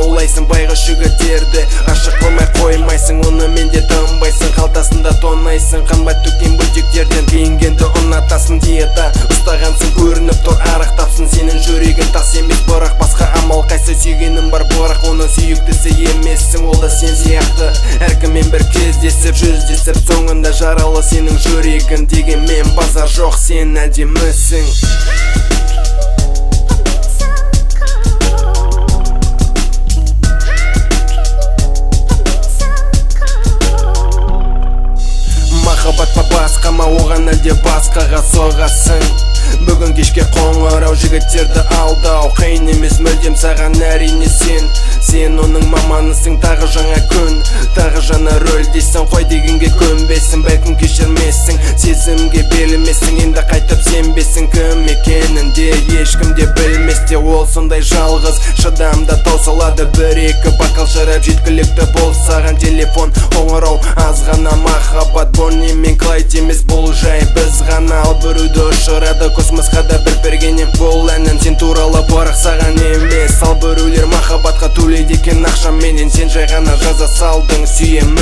жаулайсың байғұс жігіттерді, ғашық қылмай қоймайсың, оны менде тынбайсың, қалтасында тонайсың, қымбат төккен бөтектерден киінгенді ұнатасың. Диета ұстағансың, көрініп тұр арықтапсың, сенің жүрегің тас емес, бірақ басқа амал қайсы. Сүйгенім бар, бірақ оның сүйіктісі емессің, ол да сен сияқты әркіммен бір кездесіп жүздесіп, соңында жаралы сенің жүрегің. Дегенмен базар жоқ, сен әдемісің. Махаббат па басқа ма, оған әлде басқаға соғасың? Бүгін кешке қоңырау, жігіттерді алдау қиын емес мүлдем саған, әрине сен оның маманысың. Тағы жаңа күн, тағы жаңа рөл дейсің, қой дегенге көнбесің, бәлкім кешірмесің, сезімге берілмесің, енді қайтып сенбесің. Кім екенін де ешкім де білместе, ол сондай жалғыз, шыдамда таусылады. Бір-екі бокал шарап жеткілікті бол саған, телефон қоңырау аз ғана. Махаббат Бонни мен Клайд емес, бұл жай біз ғана, ал біреуді ұшырады космосқа да бір бергенем. Бұл әнім сен туралы, бірақ саған емес, ал біреулер махаббатқа төлейді екен ақшаменен, сен жай ғана жаза салдың сүйемін.